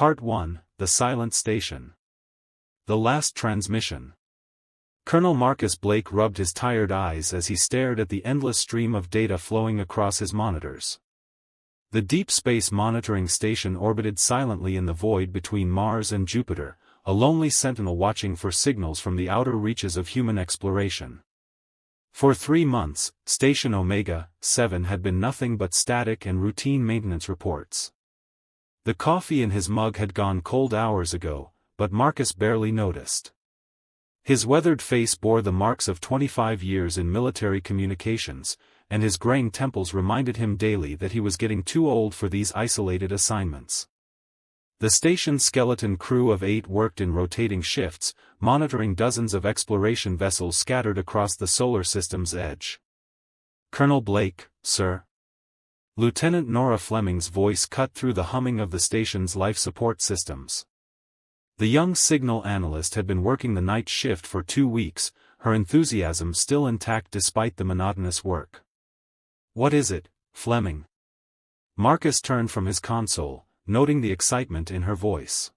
Part 1, The Silent Station. The Last Transmission. Colonel Marcus Blake rubbed his tired eyes as he stared at the endless stream of data flowing across his monitors. The Deep Space Monitoring Station orbited silently in the void between Mars and Jupiter, a lonely sentinel watching for signals from the outer reaches of human exploration. For 3 months, Station Omega-7 had been nothing but static and routine maintenance reports. The coffee in his mug had gone cold hours ago, but Marcus barely noticed. His weathered face bore the marks of 25 years in military communications, and his graying temples reminded him daily that he was getting too old for these isolated assignments. The station's skeleton crew of 8 worked in rotating shifts, monitoring dozens of exploration vessels scattered across the solar system's edge. "Colonel Blake, sir." Lieutenant Nora Fleming's voice cut through the humming of the station's life support systems. The young signal analyst had been working the night shift for 2 weeks, her enthusiasm still intact despite the monotonous work. "What is it, Fleming?" Marcus turned from his console, noting the excitement in her voice.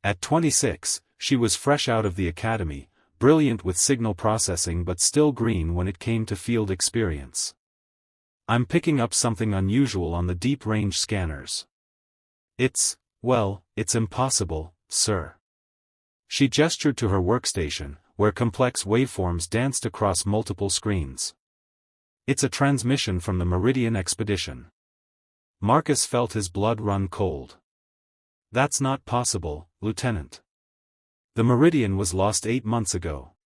At 26, she was fresh out of the academy, brilliant with signal processing but still green when it came to field experience. "I'm picking up something unusual on the deep-range scanners. It's impossible, sir." She gestured to her workstation, where complex waveforms danced across multiple screens. "It's a transmission from the Meridian expedition." Marcus felt his blood run cold. "That's not possible, Lieutenant. The Meridian was lost 8 months ago.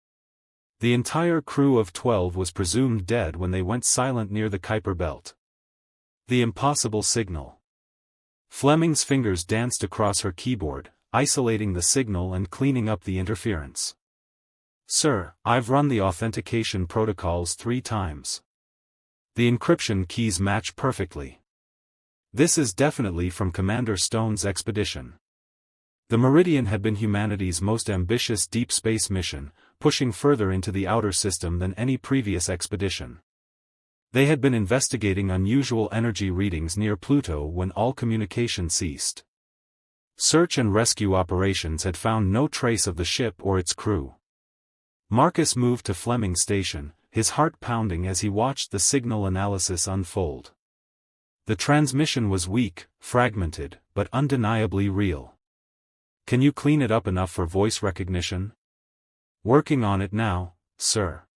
The entire crew of 12 was presumed dead when they went silent near the Kuiper Belt. The impossible signal." Fleming's fingers danced across her keyboard, isolating the signal and cleaning up the interference. "Sir, I've run the authentication protocols 3 times. The encryption keys match perfectly. This is definitely from Commander Stone's expedition." The Meridian had been humanity's most ambitious deep space mission, pushing further into the outer system than any previous expedition. They had been investigating unusual energy readings near Pluto when all communication ceased. Search and rescue operations had found no trace of the ship or its crew. Marcus moved to Fleming's station, his heart pounding as he watched the signal analysis unfold. The transmission was weak, fragmented, but undeniably real. "Can you clean it up enough for voice recognition?" "Working on it now, sir."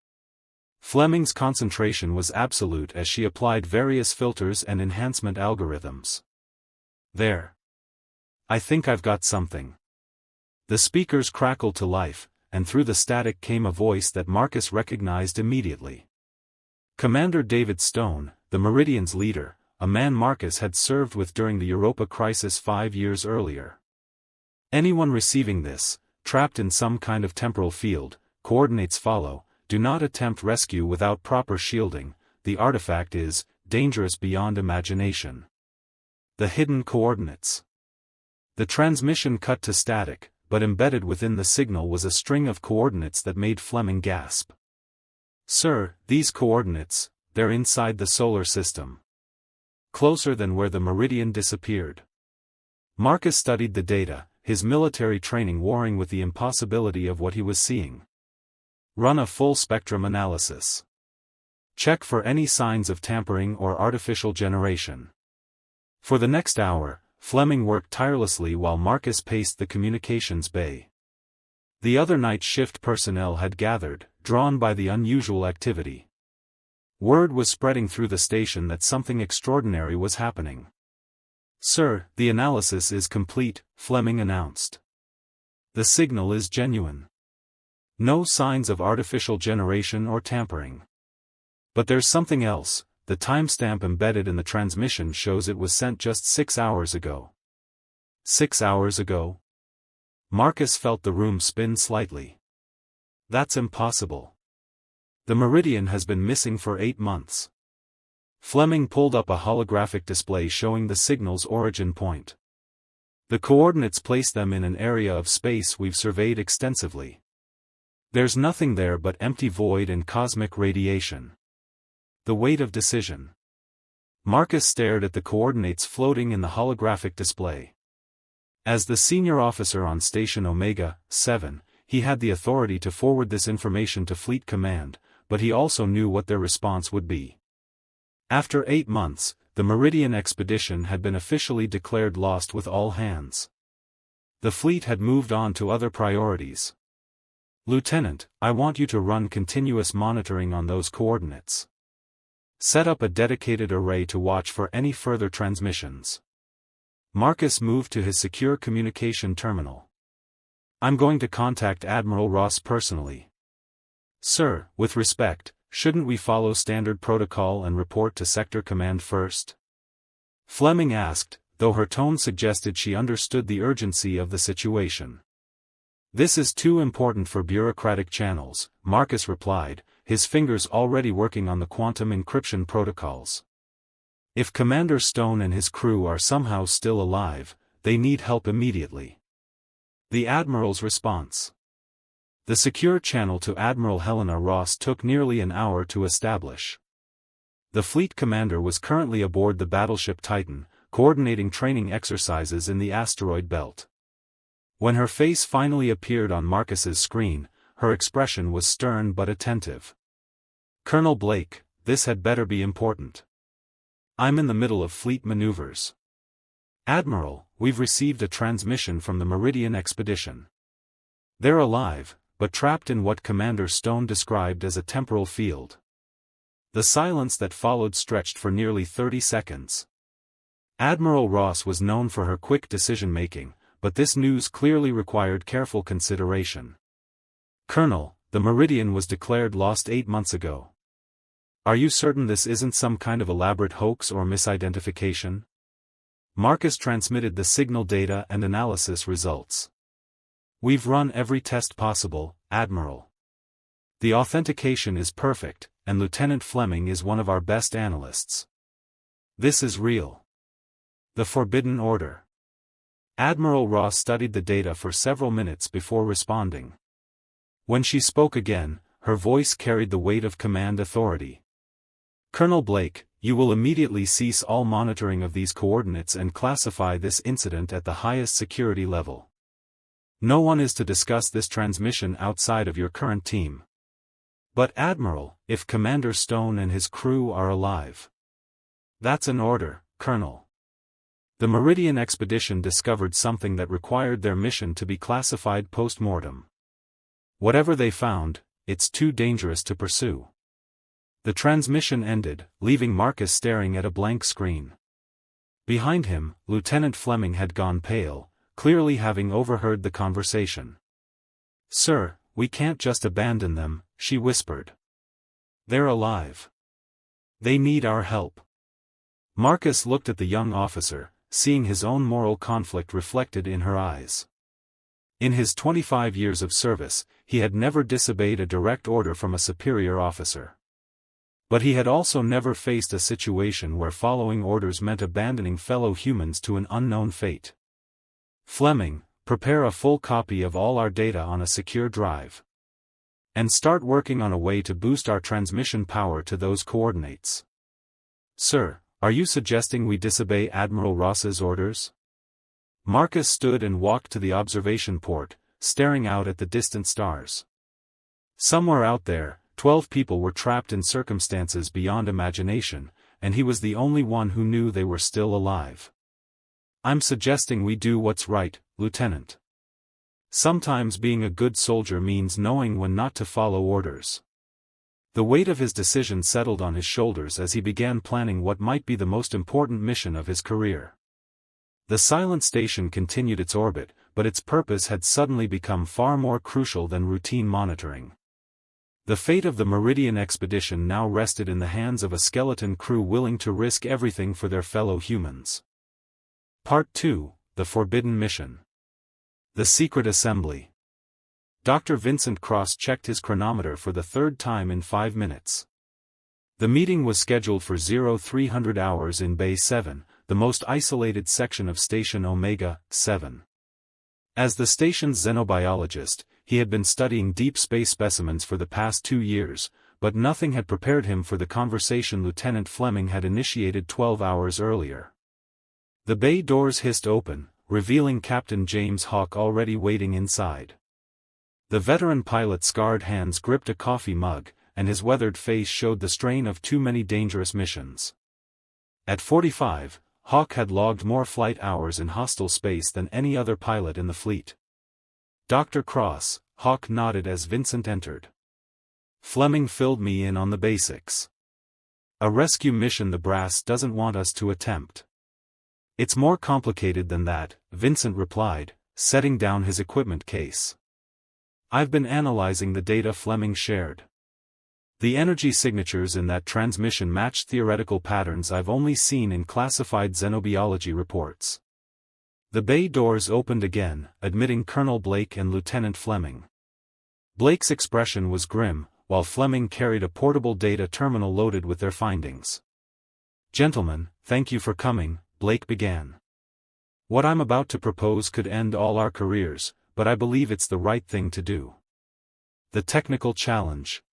Fleming's concentration was absolute as she applied various filters and enhancement algorithms. "There. I think I've got something." The speakers crackled to life, and through the static came a voice that Marcus recognized immediately. Commander David Stone, the Meridian's leader, a man Marcus had served with during the Europa crisis 5 years earlier. "Anyone receiving this, trapped in some kind of temporal field, coordinates follow, do not attempt rescue without proper shielding, the artifact is dangerous beyond imagination." The hidden coordinates. The transmission cut to static, but embedded within the signal was a string of coordinates that made Fleming gasp. "Sir, these coordinates, they're inside the solar system. Closer than where the Meridian disappeared." Marcus studied the data, his military training warring with the impossibility of what he was seeing. "Run a full-spectrum analysis. Check for any signs of tampering or artificial generation." For the next hour, Fleming worked tirelessly while Marcus paced the communications bay. The other night shift personnel had gathered, drawn by the unusual activity. Word was spreading through the station that something extraordinary was happening. "Sir, the analysis is complete," Fleming announced. "The signal is genuine. No signs of artificial generation or tampering. But there's something else. The timestamp embedded in the transmission shows it was sent just 6 hours ago." 6 hours ago? Marcus felt the room spin slightly. "That's impossible. The Meridian has been missing for 8 months. Fleming pulled up a holographic display showing the signal's origin point. "The coordinates place them in an area of space we've surveyed extensively. There's nothing there but empty void and cosmic radiation." The weight of decision. Marcus stared at the coordinates floating in the holographic display. As the senior officer on Station Omega-7, he had the authority to forward this information to Fleet Command, but he also knew what their response would be. After 8 months, the Meridian expedition had been officially declared lost with all hands. The fleet had moved on to other priorities. "Lieutenant, I want you to run continuous monitoring on those coordinates. Set up a dedicated array to watch for any further transmissions." Marcus moved to his secure communication terminal. "I'm going to contact Admiral Ross personally." "Sir, with respect, shouldn't we follow standard protocol and report to Sector Command first?" Fleming asked, though her tone suggested she understood the urgency of the situation. "This is too important for bureaucratic channels," Marcus replied, his fingers already working on the quantum encryption protocols. "If Commander Stone and his crew are somehow still alive, they need help immediately." The Admiral's response. The secure channel to Admiral Helena Ross took nearly an hour to establish. The fleet commander was currently aboard the battleship Titan, coordinating training exercises in the asteroid belt. When her face finally appeared on Marcus's screen, her expression was stern but attentive. "Colonel Blake, this had better be important. I'm in the middle of fleet maneuvers. Admiral, we've received a transmission from the Meridian expedition. They're alive, but trapped in what Commander Stone described as a temporal field." The silence that followed stretched for nearly 30 seconds. Admiral Ross was known for her quick decision-making, but this news clearly required careful consideration. "Colonel, the Meridian was declared lost 8 months ago. Are you certain this isn't some kind of elaborate hoax or misidentification?" Marcus transmitted the signal data and analysis results. "We've run every test possible, Admiral. The authentication is perfect, and Lieutenant Fleming is one of our best analysts. This is real." The Forbidden Order. Admiral Ross studied the data for several minutes before responding. When she spoke again, her voice carried the weight of command authority. "Colonel Blake, you will immediately cease all monitoring of these coordinates and classify this incident at the highest security level. No one is to discuss this transmission outside of your current team." "But Admiral, if Commander Stone and his crew are alive?" "That's an order, Colonel. The Meridian expedition discovered something that required their mission to be classified post-mortem. Whatever they found, it's too dangerous to pursue." The transmission ended, leaving Marcus staring at a blank screen. Behind him, Lieutenant Fleming had gone pale, clearly having overheard the conversation. "Sir, we can't just abandon them," she whispered. "They're alive. They need our help." Marcus looked at the young officer, seeing his own moral conflict reflected in her eyes. In his 25 years of service, he had never disobeyed a direct order from a superior officer. But he had also never faced a situation where following orders meant abandoning fellow humans to an unknown fate. "Fleming, prepare a full copy of all our data on a secure drive. And start working on a way to boost our transmission power to those coordinates." "Sir, are you suggesting we disobey Admiral Ross's orders?" Marcus stood and walked to the observation port, staring out at the distant stars. Somewhere out there, 12 people were trapped in circumstances beyond imagination, and he was the only one who knew they were still alive. "I'm suggesting we do what's right, Lieutenant. Sometimes being a good soldier means knowing when not to follow orders." The weight of his decision settled on his shoulders as he began planning what might be the most important mission of his career. The silent station continued its orbit, but its purpose had suddenly become far more crucial than routine monitoring. The fate of the Meridian expedition now rested in the hands of a skeleton crew willing to risk everything for their fellow humans. Part 2, The Forbidden Mission. The Secret Assembly. Dr. Vincent Cross checked his chronometer for the third time in 5 minutes. The meeting was scheduled for 0300 hours in Bay 7, the most isolated section of Station Omega-7. As the station's xenobiologist, he had been studying deep space specimens for the past 2 years, but nothing had prepared him for the conversation Lieutenant Fleming had initiated 12 hours earlier. The bay doors hissed open, revealing Captain James Hawk already waiting inside. The veteran pilot's scarred hands gripped a coffee mug, and his weathered face showed the strain of too many dangerous missions. At 45, Hawk had logged more flight hours in hostile space than any other pilot in the fleet. "Dr. Cross," Hawk nodded as Vincent entered. "Fleming filled me in on the basics. A rescue mission the brass doesn't want us to attempt." "It's more complicated than that," Vincent replied, setting down his equipment case. "I've been analyzing the data Fleming shared. The energy signatures in that transmission matched theoretical patterns I've only seen in classified xenobiology reports." The bay doors opened again, admitting Colonel Blake and Lieutenant Fleming. Blake's expression was grim, while Fleming carried a portable data terminal loaded with their findings. "Gentlemen, thank you for coming," Blake began. "What I'm about to propose could end all our careers, but I believe it's the right thing to do." The technical challenge.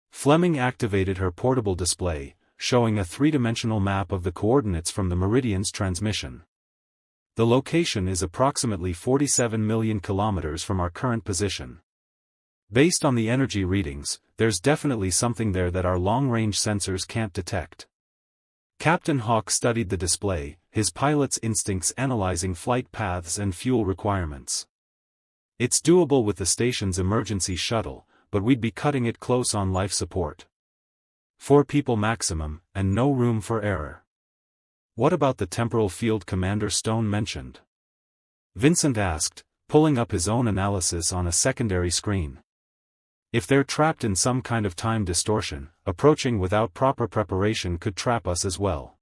Fleming activated her portable display, showing a three-dimensional map of the coordinates from the Meridian's transmission. "The location is approximately 47 million kilometers from our current position. Based on the energy readings, there's definitely something there that our long-range sensors can't detect." Captain Hawk studied the display, his pilot's instincts analyzing flight paths and fuel requirements. "It's doable with the station's emergency shuttle, but we'd be cutting it close on life support. 4 people maximum, and no room for error." "What about the temporal field Commander Stone mentioned?" Vincent asked, pulling up his own analysis on a secondary screen. "If they're trapped in some kind of time distortion, approaching without proper preparation could trap us as well."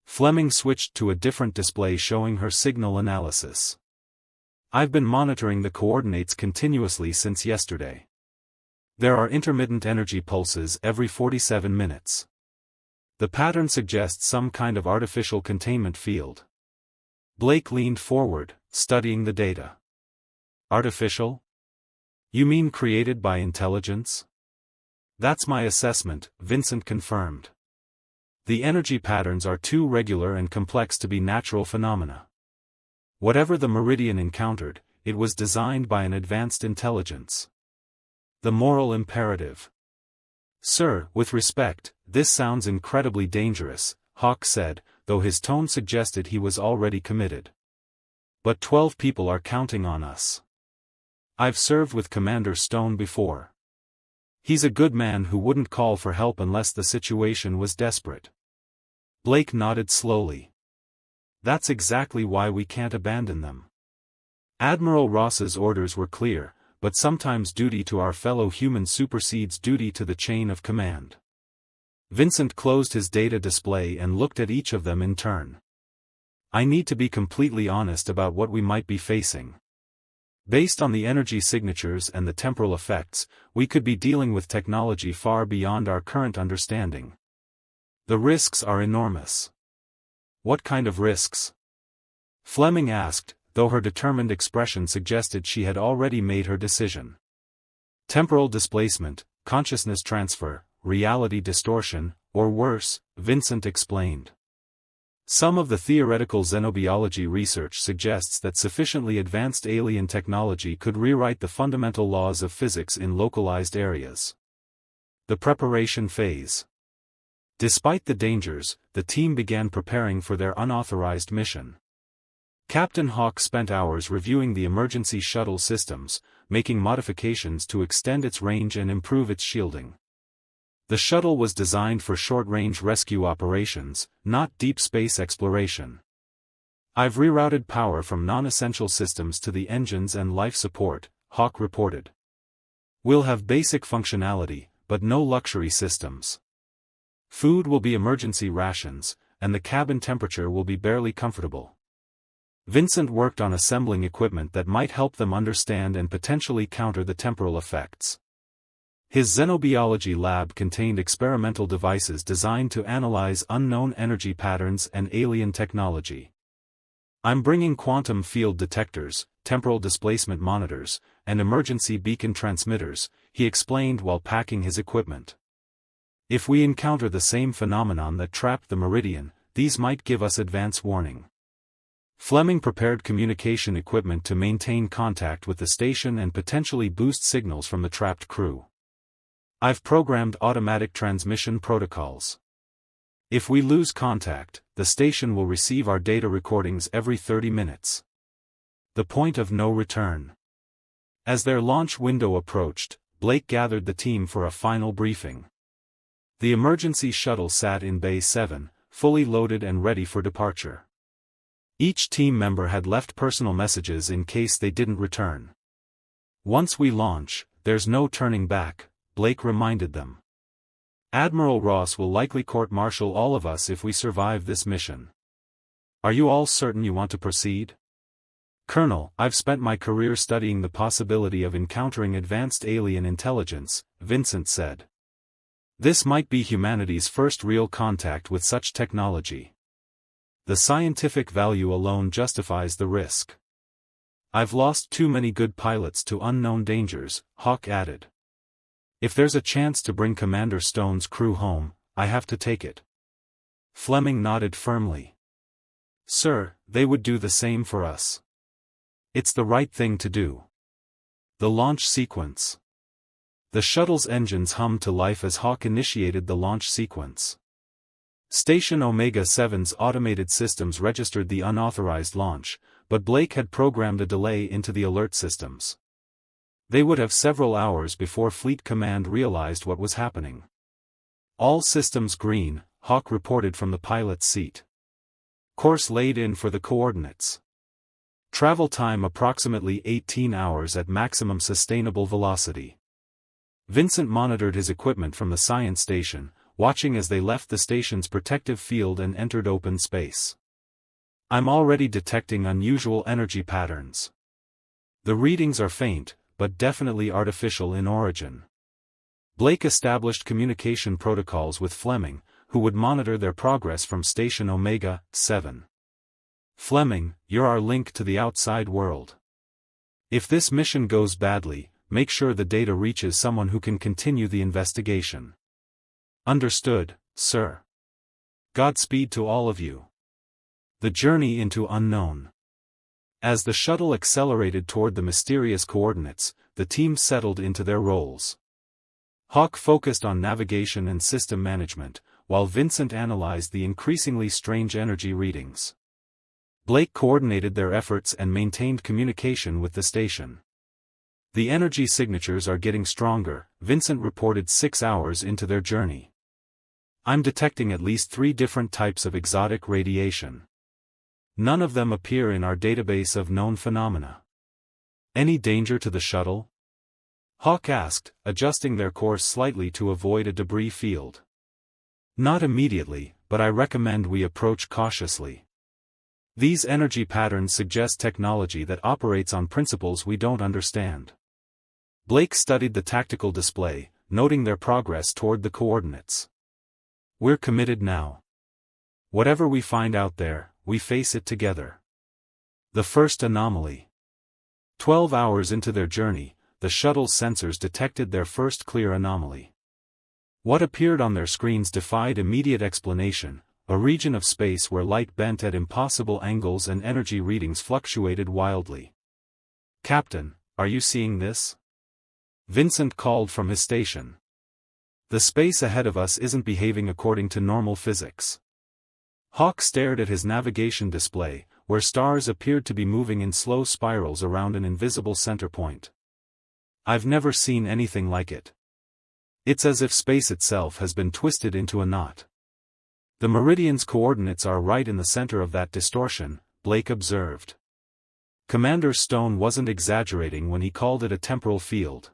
Fleming switched to a different display showing her signal analysis. "I've been monitoring the coordinates continuously since yesterday. There are intermittent energy pulses every 47 minutes. The pattern suggests some kind of artificial containment field." Blake leaned forward, studying the data. "Artificial? You mean created by intelligence?" "That's my assessment," Vincent confirmed. "The energy patterns are too regular and complex to be natural phenomena. Whatever the Meridian encountered, it was designed by an advanced intelligence." The moral imperative. "Sir, with respect, this sounds incredibly dangerous," Hawk said, though his tone suggested he was already committed. "But 12 people are counting on us. I've served with Commander Stone before. He's a good man who wouldn't call for help unless the situation was desperate." Blake nodded slowly. "That's exactly why we can't abandon them. Admiral Ross's orders were clear, but sometimes duty to our fellow humans supersedes duty to the chain of command." Vincent closed his data display and looked at each of them in turn. "I need to be completely honest about what we might be facing. Based on the energy signatures and the temporal effects, we could be dealing with technology far beyond our current understanding. The risks are enormous." "What kind of risks?" Fleming asked, though her determined expression suggested she had already made her decision. "Temporal displacement, consciousness transfer, reality distortion, or worse," Vincent explained. "Some of the theoretical xenobiology research suggests that sufficiently advanced alien technology could rewrite the fundamental laws of physics in localized areas." The preparation phase. Despite the dangers, the team began preparing for their unauthorized mission. Captain Hawk spent hours reviewing the emergency shuttle systems, making modifications to extend its range and improve its shielding. The shuttle was designed for short-range rescue operations, not deep space exploration. "I've rerouted power from non-essential systems to the engines and life support," Hawk reported. "We'll have basic functionality, but no luxury systems. Food will be emergency rations, and the cabin temperature will be barely comfortable." Vincent worked on assembling equipment that might help them understand and potentially counter the temporal effects. His xenobiology lab contained experimental devices designed to analyze unknown energy patterns and alien technology. "I'm bringing quantum field detectors, temporal displacement monitors, and emergency beacon transmitters," he explained while packing his equipment. "If we encounter the same phenomenon that trapped the Meridian, these might give us advance warning." Fleming prepared communication equipment to maintain contact with the station and potentially boost signals from the trapped crew. I've programmed automatic transmission protocols. If we lose contact, the station will receive our data recordings every 30 minutes. The point of no return. As their launch window approached, Blake gathered the team for a final briefing. The emergency shuttle sat in Bay 7, fully loaded and ready for departure. Each team member had left personal messages in case they didn't return. Once we launch, there's no turning back, Blake reminded them. Admiral Ross will likely court-martial all of us if we survive this mission. Are you all certain you want to proceed? Colonel, I've spent my career studying the possibility of encountering advanced alien intelligence, Vincent said. This might be humanity's first real contact with such technology. The scientific value alone justifies the risk. I've lost too many good pilots to unknown dangers, Hawk added. If there's a chance to bring Commander Stone's crew home, I have to take it. Fleming nodded firmly. Sir, they would do the same for us. It's the right thing to do. The launch sequence. The shuttle's engines hummed to life as Hawk initiated the launch sequence. Station Omega-7's automated systems registered the unauthorized launch, but Blake had programmed a delay into the alert systems. They would have several hours before Fleet Command realized what was happening. All systems green, Hawk reported from the pilot's seat. Course laid in for the coordinates. Travel time approximately 18 hours at maximum sustainable velocity. Vincent monitored his equipment from the science station, watching as they left the station's protective field and entered open space. I'm already detecting unusual energy patterns. The readings are faint, but definitely artificial in origin. Blake established communication protocols with Fleming, who would monitor their progress from Station Omega-7. Fleming, you're our link to the outside world. If this mission goes badly, make sure the data reaches someone who can continue the investigation. Understood, sir. Godspeed to all of you. The journey into unknown. As the shuttle accelerated toward the mysterious coordinates, the team settled into their roles. Hawk focused on navigation and system management, while Vincent analyzed the increasingly strange energy readings. Blake coordinated their efforts and maintained communication with the station. The energy signatures are getting stronger, Vincent reported 6 hours into their journey. I'm detecting at least 3 different types of exotic radiation. None of them appear in our database of known phenomena. Any danger to the shuttle? Hawk asked, adjusting their course slightly to avoid a debris field. Not immediately, but I recommend we approach cautiously. These energy patterns suggest technology that operates on principles we don't understand. Blake studied the tactical display, noting their progress toward the coordinates. We're committed now. Whatever we find out there, we face it together. The first anomaly. 12 hours into their journey, the shuttle's sensors detected their first clear anomaly. What appeared on their screens defied immediate explanation, a region of space where light bent at impossible angles and energy readings fluctuated wildly. Captain, are you seeing this? Vincent called from his station. The space ahead of us isn't behaving according to normal physics. Hawk stared at his navigation display, where stars appeared to be moving in slow spirals around an invisible center point. I've never seen anything like it. It's as if space itself has been twisted into a knot. The meridian's coordinates are right in the center of that distortion, Blake observed. Commander Stone wasn't exaggerating when he called it a temporal field.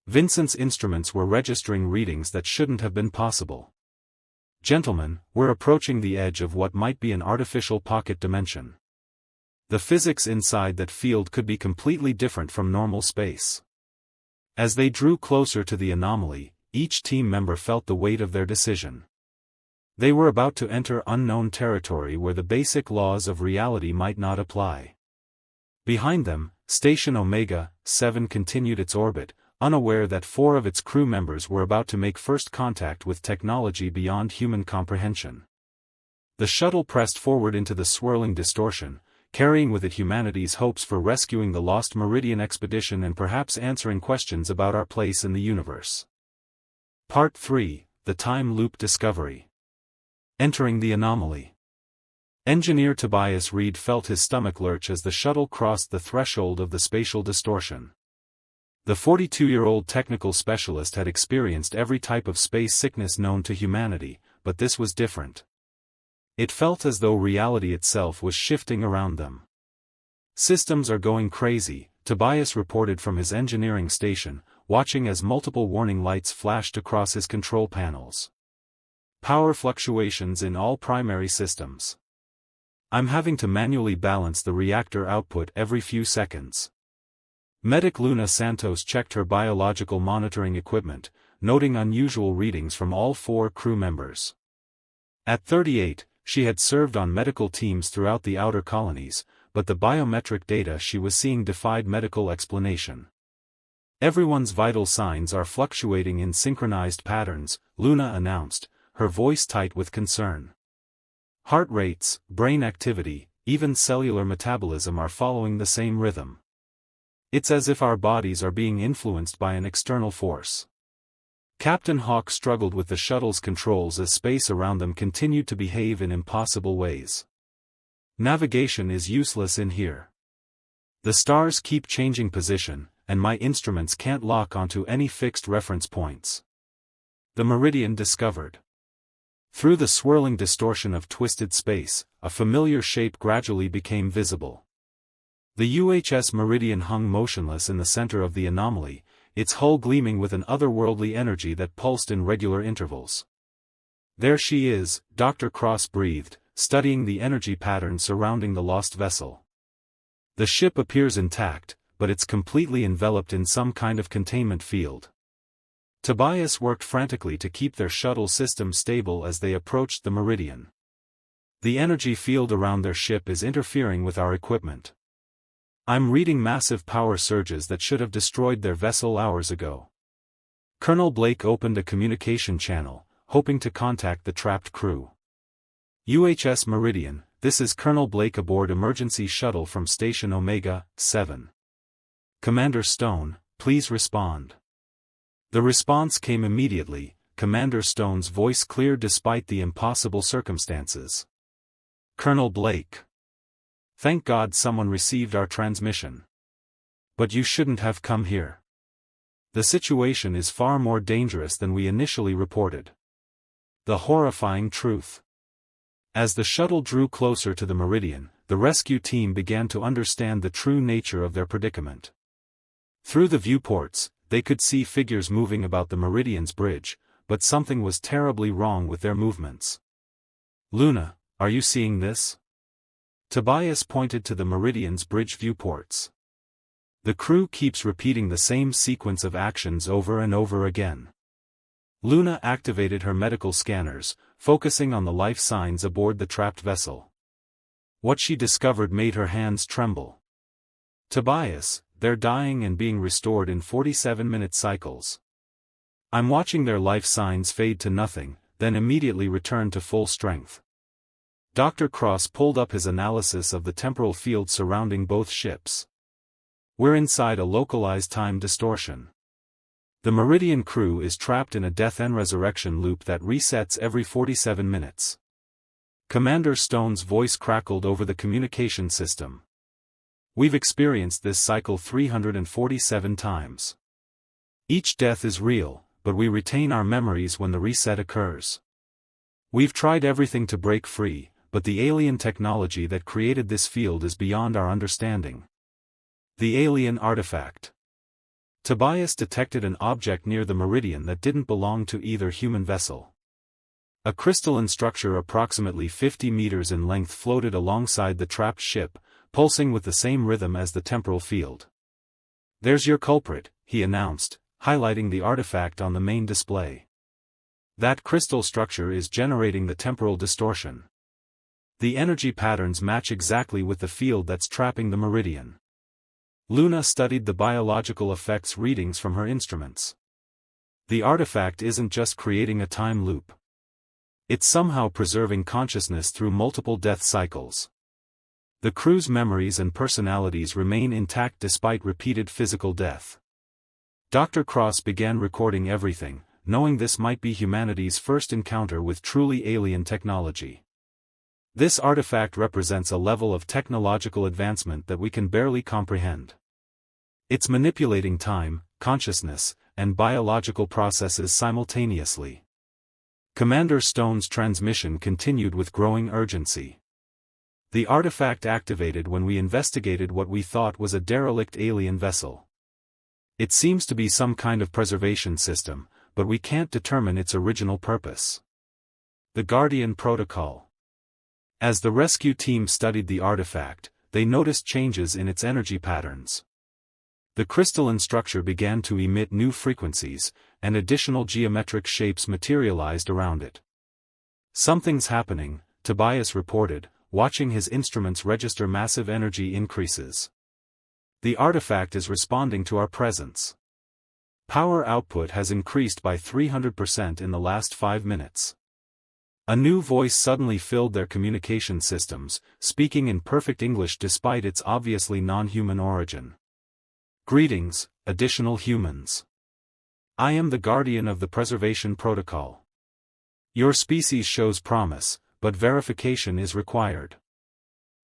Vincent's instruments were registering readings that shouldn't have been possible. Gentlemen, we're approaching the edge of what might be an artificial pocket dimension. The physics inside that field could be completely different from normal space. As they drew closer to the anomaly, each team member felt the weight of their decision. They were about to enter unknown territory where the basic laws of reality might not apply. Behind them, Station Omega-7 continued its orbit, unaware that 4 of its crew members were about to make first contact with technology beyond human comprehension. The shuttle pressed forward into the swirling distortion, carrying with it humanity's hopes for rescuing the lost Meridian expedition and perhaps answering questions about our place in the universe. Part 3, The Time Loop Discovery. Entering the Anomaly. Engineer Tobias Reed felt his stomach lurch as the shuttle crossed the threshold of the spatial distortion. The 42-year-old technical specialist had experienced every type of space sickness known to humanity, but this was different. It felt as though reality itself was shifting around them. "Systems are going crazy," Tobias reported from his engineering station, watching as multiple warning lights flashed across his control panels. "Power fluctuations in all primary systems. I'm having to manually balance the reactor output every few seconds." Medic Luna Santos checked her biological monitoring equipment, noting unusual readings from all 4 crew members. At 38, she had served on medical teams throughout the outer colonies, but the biometric data she was seeing defied medical explanation. "Everyone's vital signs are fluctuating in synchronized patterns," Luna announced, her voice tight with concern. "Heart rates, brain activity, even cellular metabolism are following the same rhythm. It's as if our bodies are being influenced by an external force." Captain Hawk struggled with the shuttle's controls as space around them continued to behave in impossible ways. "Navigation is useless in here. The stars keep changing position, and my instruments can't lock onto any fixed reference points." The Meridian discovered. Through the swirling distortion of twisted space, a familiar shape gradually became visible. The UHS Meridian hung motionless in the center of the anomaly, its hull gleaming with an otherworldly energy that pulsed in regular intervals. "There she is," Dr. Cross breathed, studying the energy pattern surrounding the lost vessel. "The ship appears intact, but it's completely enveloped in some kind of containment field." Tobias worked frantically to keep their shuttle system stable as they approached the Meridian. "The energy field around their ship is interfering with our equipment. I'm reading massive power surges that should have destroyed their vessel hours ago." Colonel Blake opened a communication channel, hoping to contact the trapped crew. "UHS Meridian, this is Colonel Blake aboard emergency shuttle from Station Omega-7. Commander Stone, please respond." The response came immediately, Commander Stone's voice clear despite the impossible circumstances. "Colonel Blake. Thank God someone received our transmission. But you shouldn't have come here. The situation is far more dangerous than we initially reported." The horrifying truth. As the shuttle drew closer to the Meridian, the rescue team began to understand the true nature of their predicament. Through the viewports, they could see figures moving about the Meridian's bridge, but something was terribly wrong with their movements. "Luna, are you seeing this?" Tobias pointed to the Meridian's bridge viewports. "The crew keeps repeating the same sequence of actions over and over again." Luna activated her medical scanners, focusing on the life signs aboard the trapped vessel. What she discovered made her hands tremble. "Tobias, they're dying and being restored in 47-minute cycles. I'm watching their life signs fade to nothing, then immediately return to full strength." Dr. Cross pulled up his analysis of the temporal field surrounding both ships. "We're inside a localized time distortion. The Meridian crew is trapped in a death and resurrection loop that resets every 47 minutes. Commander Stone's voice crackled over the communication system. "We've experienced this cycle 347 times. Each death is real, but we retain our memories when the reset occurs. We've tried everything to break free, but the alien technology that created this field is beyond our understanding." The alien artifact. Tobias detected an object near the Meridian that didn't belong to either human vessel. A crystalline structure approximately 50 meters in length floated alongside the trapped ship, pulsing with the same rhythm as the temporal field. "There's your culprit," he announced, highlighting the artifact on the main display. "That crystal structure is generating the temporal distortion. The energy patterns match exactly with the field that's trapping the Meridian." Luna studied the biological effects readings from her instruments. "The artifact isn't just creating a time loop. It's somehow preserving consciousness through multiple death cycles. The crew's memories and personalities remain intact despite repeated physical death. Dr. Cross began recording everything, knowing this might be humanity's first encounter with truly alien technology. This artifact represents a level of technological advancement that we can barely comprehend. It's manipulating time, consciousness, and biological processes simultaneously. Commander Stone's transmission continued with growing urgency. The artifact activated when we investigated what we thought was a derelict alien vessel. It seems to be some kind of preservation system, but we can't determine its original purpose. The Guardian Protocol. As the rescue team studied the artifact, they noticed changes in its energy patterns. The crystalline structure began to emit new frequencies, and additional geometric shapes materialized around it. "Something's happening," Tobias reported, watching his instruments register massive energy increases. "The artifact is responding to our presence. Power output has increased by 300% in the last 5 minutes. A new voice suddenly filled their communication systems, speaking in perfect English despite its obviously non-human origin. "Greetings, additional humans. I am the Guardian of the Preservation Protocol. Your species shows promise, but verification is required."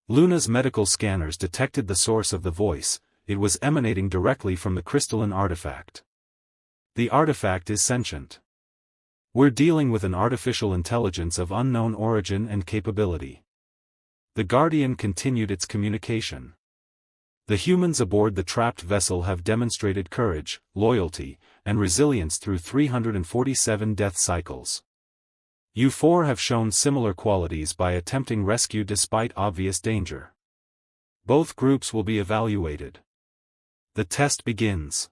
Luna's medical scanners detected the source of the voice. It was emanating directly from the crystalline artifact. "The artifact is sentient. We're dealing with an artificial intelligence of unknown origin and capability." The Guardian continued its communication. "The humans aboard the trapped vessel have demonstrated courage, loyalty, and resilience through 347 death cycles. You 4 have shown similar qualities by attempting rescue despite obvious danger. Both groups will be evaluated. The test begins."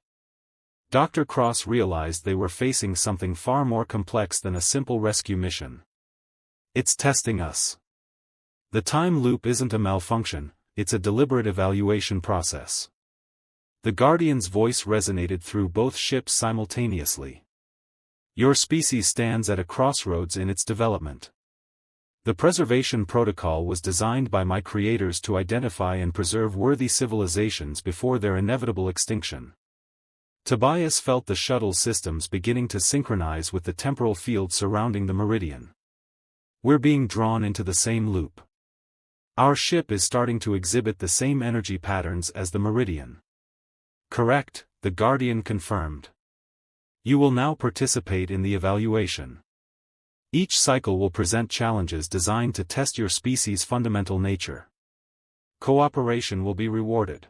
Dr. Cross realized they were facing something far more complex than a simple rescue mission. "It's testing us. The time loop isn't a malfunction, it's a deliberate evaluation process." The Guardian's voice resonated through both ships simultaneously. "Your species stands at a crossroads in its development. The preservation protocol was designed by my creators to identify and preserve worthy civilizations before their inevitable extinction." Tobias felt the shuttle systems beginning to synchronize with the temporal field surrounding the meridian. "We're being drawn into the same loop. Our ship is starting to exhibit the same energy patterns as the meridian." "Correct," the Guardian confirmed. "You will now participate in the evaluation. Each cycle will present challenges designed to test your species' fundamental nature. Cooperation will be rewarded.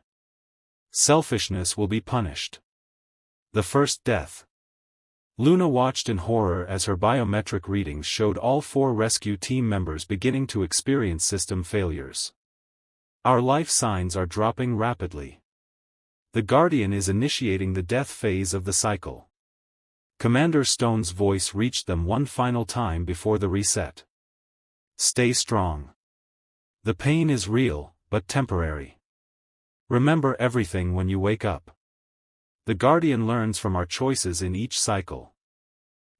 Selfishness will be punished." The first death. Luna watched in horror as her biometric readings showed all 4 rescue team members beginning to experience system failures. "Our life signs are dropping rapidly. The Guardian is initiating the death phase of the cycle." Commander Stone's voice reached them one final time before the reset. "Stay strong. The pain is real, but temporary. Remember everything when you wake up. The Guardian learns from our choices in each cycle."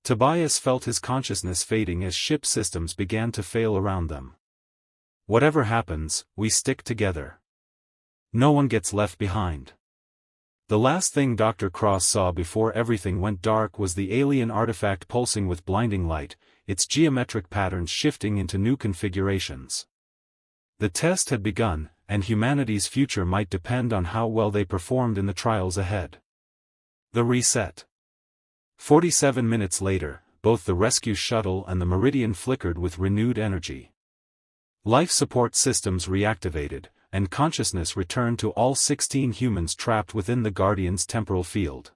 Tobias felt his consciousness fading as ship systems began to fail around them. "Whatever happens, we stick together. No one gets left behind." The last thing Dr. Cross saw before everything went dark was the alien artifact pulsing with blinding light, its geometric patterns shifting into new configurations. The test had begun, and humanity's future might depend on how well they performed in the trials ahead. The reset. 47 minutes later, both the rescue shuttle and the Meridian flickered with renewed energy. Life support systems reactivated, and consciousness returned to all 16 humans trapped within the Guardian's temporal field.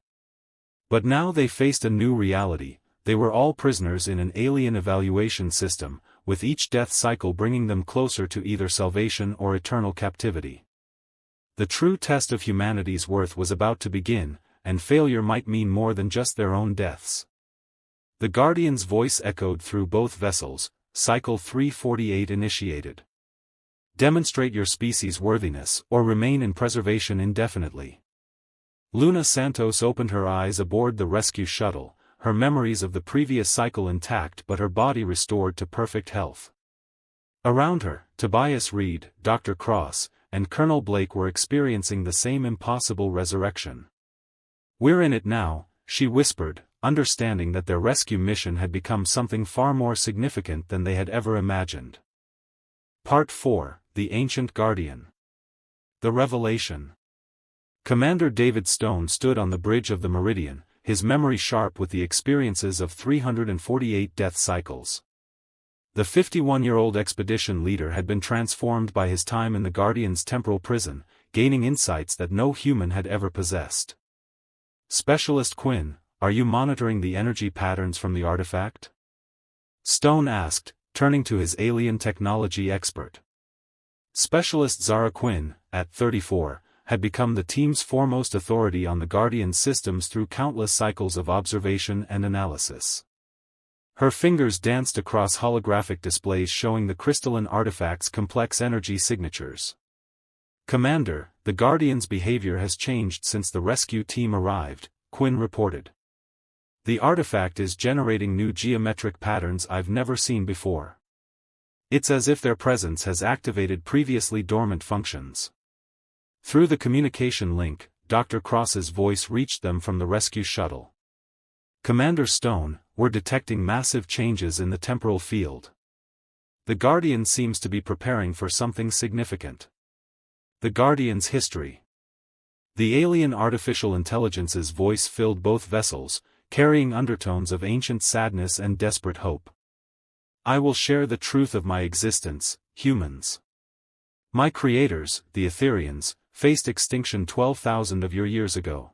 But now they faced a new reality. They were all prisoners in an alien evaluation system, with each death cycle bringing them closer to either salvation or eternal captivity. The true test of humanity's worth was about to begin, and failure might mean more than just their own deaths. The Guardian's voice echoed through both vessels. Cycle 348 initiated. Demonstrate your species' worthiness, or remain in preservation indefinitely. Luna Santos opened her eyes aboard the rescue shuttle, her memories of the previous cycle intact but her body restored to perfect health. Around her, Tobias Reed, Dr. Cross, and Colonel Blake were experiencing the same impossible resurrection. "We're in it now," she whispered, understanding that their rescue mission had become something far more significant than they had ever imagined. Part 4, The Ancient Guardian. The Revelation. Commander David Stone stood on the bridge of the Meridian, his memory sharp with the experiences of 348 death cycles. The 51-year-old expedition leader had been transformed by his time in the Guardian's temporal prison, gaining insights that no human had ever possessed. "Specialist Quinn, are you monitoring the energy patterns from the artifact?" Stone asked, turning to his alien technology expert. Specialist Zara Quinn, at 34, had become the team's foremost authority on the Guardian's systems through countless cycles of observation and analysis. Her fingers danced across holographic displays showing the crystalline artifact's complex energy signatures. "Commander, the Guardian's behavior has changed since the rescue team arrived," Quinn reported. "The artifact is generating new geometric patterns I've never seen before. It's as if their presence has activated previously dormant functions." Through the communication link, Dr. Cross's voice reached them from the rescue shuttle. "Commander Stone, we're detecting massive changes in the temporal field. The Guardian seems to be preparing for something significant." The Guardian's history. The alien artificial intelligence's voice filled both vessels, carrying undertones of ancient sadness and desperate hope. "I will share the truth of my existence, humans. My creators, the Etherians, faced extinction 12,000 of your years ago."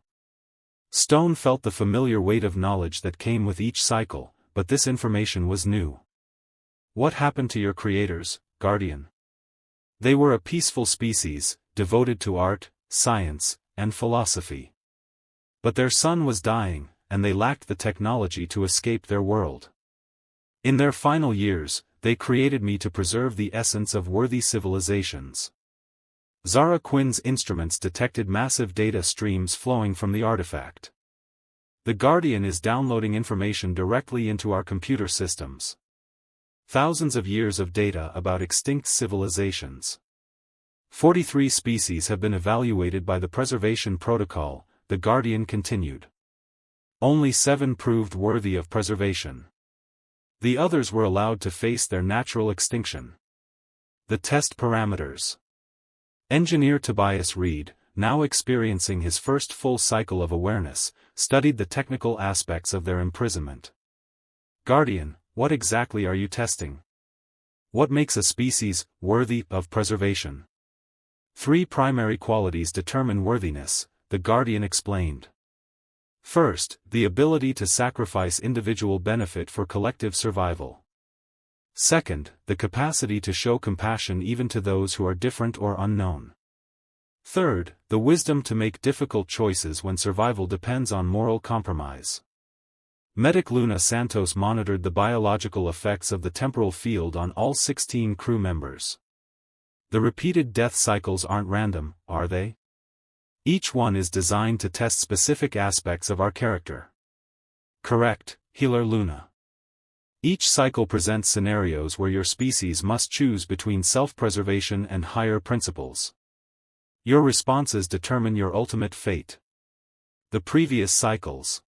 Stone felt the familiar weight of knowledge that came with each cycle, but this information was new. "What happened to your creators, Guardian?" "They were a peaceful species, devoted to art, science, and philosophy. But their sun was dying, and they lacked the technology to escape their world. In their final years, they created me to preserve the essence of worthy civilizations." Zara Quinn's instruments detected massive data streams flowing from the artifact. "The Guardian is downloading information directly into our computer systems. Thousands of years of data about extinct civilizations. 43 species have been evaluated by the Preservation Protocol," the Guardian continued. "Only 7 proved worthy of preservation. The others were allowed to face their natural extinction." The test parameters. Engineer Tobias Reed, now experiencing his first full cycle of awareness, studied the technical aspects of their imprisonment. "Guardian, what exactly are you testing? What makes a species worthy of preservation?" 3 primary qualities determine worthiness, the Guardian explained. First, the ability to sacrifice individual benefit for collective survival. Second, the capacity to show compassion even to those who are different or unknown. Third, the wisdom to make difficult choices when survival depends on moral compromise. Medic Luna Santos monitored the biological effects of the temporal field on all 16 crew members. "The repeated death cycles aren't random, are they? Each one is designed to test specific aspects of our character." "Correct, Healer Luna. Each cycle presents scenarios where your species must choose between self-preservation and higher principles. Your responses determine your ultimate fate." The previous cycles.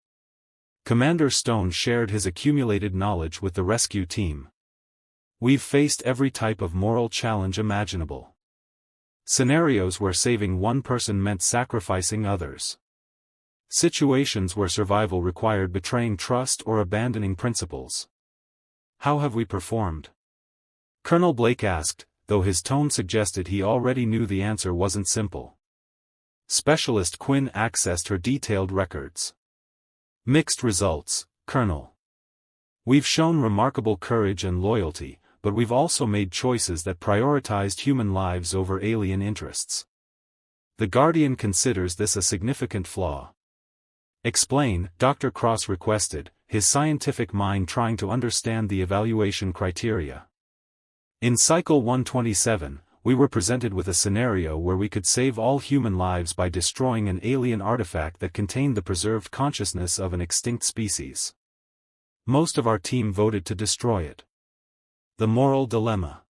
Commander Stone shared his accumulated knowledge with the rescue team. "We've faced every type of moral challenge imaginable. Scenarios where saving one person meant sacrificing others. Situations where survival required betraying trust or abandoning principles. How have we performed?" Colonel Blake asked, though his tone suggested he already knew the answer wasn't simple. Specialist Quinn accessed her detailed records. "Mixed results, Colonel. We've shown remarkable courage and loyalty, but we've also made choices that prioritized human lives over alien interests. The Guardian considers this a significant flaw." "Explain," Dr. Cross requested, his scientific mind trying to understand the evaluation criteria. "In Cycle 127, we were presented with a scenario where we could save all human lives by destroying an alien artifact that contained the preserved consciousness of an extinct species. Most of our team voted to destroy it. The moral dilemma.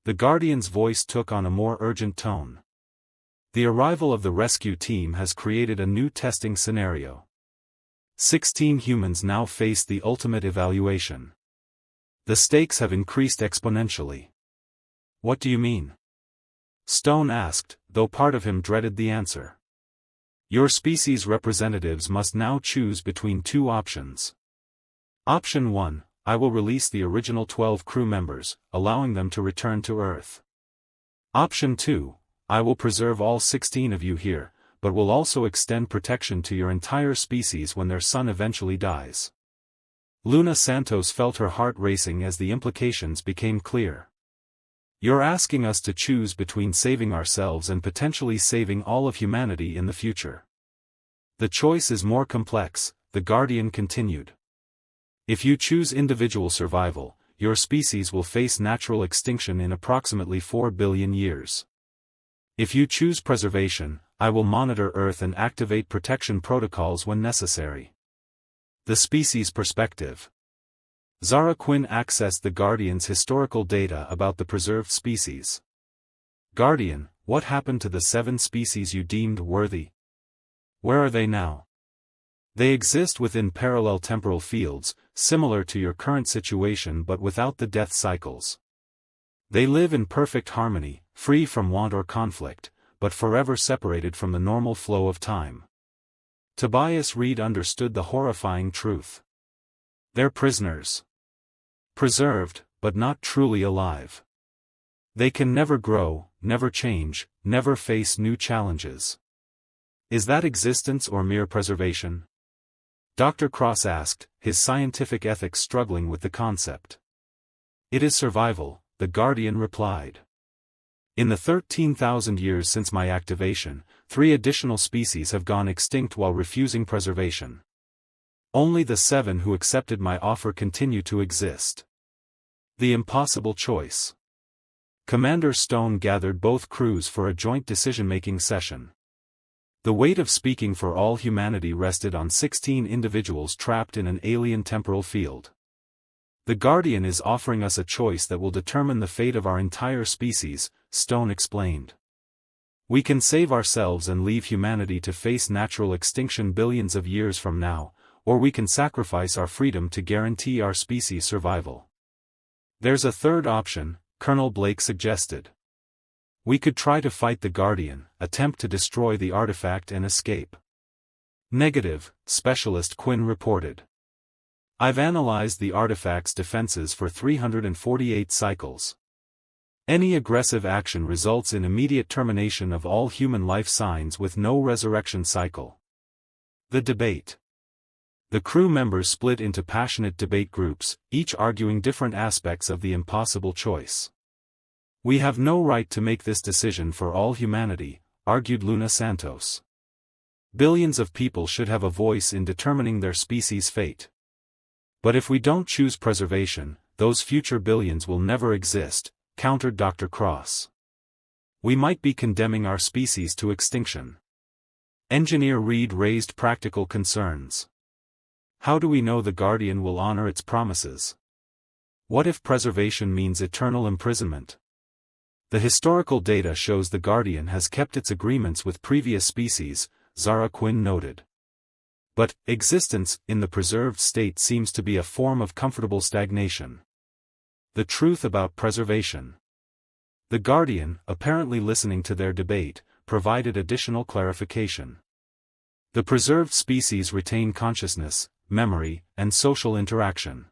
The Guardian's voice took on a more urgent tone. The arrival of the rescue team has created a new testing scenario. 16 humans now face the ultimate evaluation. The stakes have increased exponentially. What do you mean? Stone asked, though part of him dreaded the answer. Your species representatives must now choose between two options. Option 1, I will release the original 12 crew members, allowing them to return to Earth. Option 2, I will preserve all 16 of you here, but will also extend protection to your entire species when their son eventually dies. Luna Santos felt her heart racing as the implications became clear. You're asking us to choose between saving ourselves and potentially saving all of humanity in the future. The choice is more complex, the Guardian continued. If you choose individual survival, your species will face natural extinction in approximately 4 billion years. If you choose preservation, I will monitor Earth and activate protection protocols when necessary. The species perspective. Zara Quinn accessed the Guardian's historical data about the preserved species. Guardian, what happened to the 7 species you deemed worthy? Where are they now? They exist within parallel temporal fields, similar to your current situation but without the death cycles. They live in perfect harmony, free from want or conflict, but forever separated from the normal flow of time. Tobias Reed understood the horrifying truth. They're prisoners. Preserved, but not truly alive. They can never grow, never change, never face new challenges. Is that existence or mere preservation? Dr. Cross asked, his scientific ethics struggling with the concept. It is survival, the Guardian replied. In the 13,000 years since my activation, 3 additional species have gone extinct while refusing preservation. Only the 7 who accepted my offer continue to exist. The impossible choice. Commander Stone gathered both crews for a joint decision-making session. The weight of speaking for all humanity rested on 16 individuals trapped in an alien temporal field. The Guardian is offering us a choice that will determine the fate of our entire species, Stone explained. We can save ourselves and leave humanity to face natural extinction billions of years from now, or we can sacrifice our freedom to guarantee our species' survival. There's a third option, Colonel Blake suggested. We could try to fight the Guardian, attempt to destroy the artifact and escape. Negative, Specialist Quinn reported. I've analyzed the artifact's defenses for 348 cycles. Any aggressive action results in immediate termination of all human life signs with no resurrection cycle. The debate. The crew members split into passionate debate groups, each arguing different aspects of the impossible choice. We have no right to make this decision for all humanity, argued Luna Santos. Billions of people should have a voice in determining their species' fate. But if we don't choose preservation, those future billions will never exist, countered Dr. Cross. We might be condemning our species to extinction. Engineer Reed raised practical concerns. How do we know the Guardian will honor its promises? What if preservation means eternal imprisonment? The historical data shows the Guardian has kept its agreements with previous species, Zara Quinn noted. But, existence in the preserved state seems to be a form of comfortable stagnation. The truth about preservation. The Guardian, apparently listening to their debate, provided additional clarification. The preserved species retain consciousness, memory, and social interaction.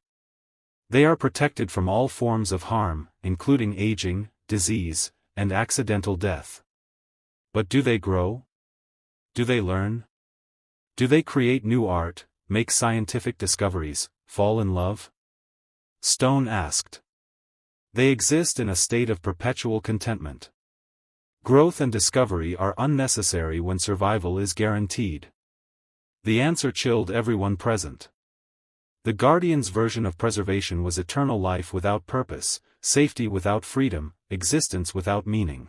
They are protected from all forms of harm, including aging, disease, and accidental death. But do they grow? Do they learn? Do they create new art, make scientific discoveries, fall in love? Stone asked. They exist in a state of perpetual contentment. Growth and discovery are unnecessary when survival is guaranteed. The answer chilled everyone present. The Guardian's version of preservation was eternal life without purpose, safety without freedom, existence without meaning.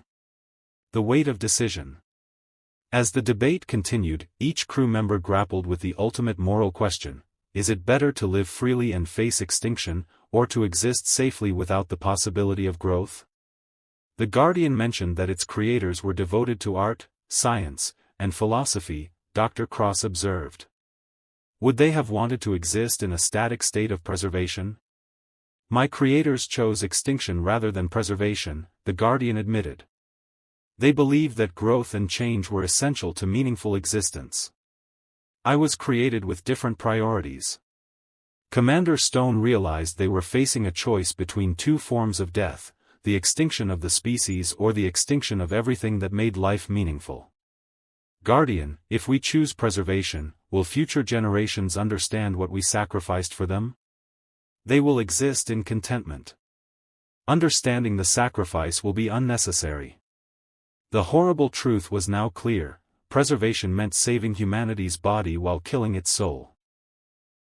The weight of decision. As the debate continued, each crew member grappled with the ultimate moral question: is it better to live freely and face extinction, or to exist safely without the possibility of growth? The Guardian mentioned that its creators were devoted to art, science, and philosophy, Dr. Cross observed. Would they have wanted to exist in a static state of preservation? My creators chose extinction rather than preservation, the Guardian admitted. They believed that growth and change were essential to meaningful existence. I was created with different priorities. Commander Stone realized they were facing a choice between two forms of death, the extinction of the species or the extinction of everything that made life meaningful. Guardian, if we choose preservation, will future generations understand what we sacrificed for them? They will exist in contentment. Understanding the sacrifice will be unnecessary. The horrible truth was now clear: preservation meant saving humanity's body while killing its soul.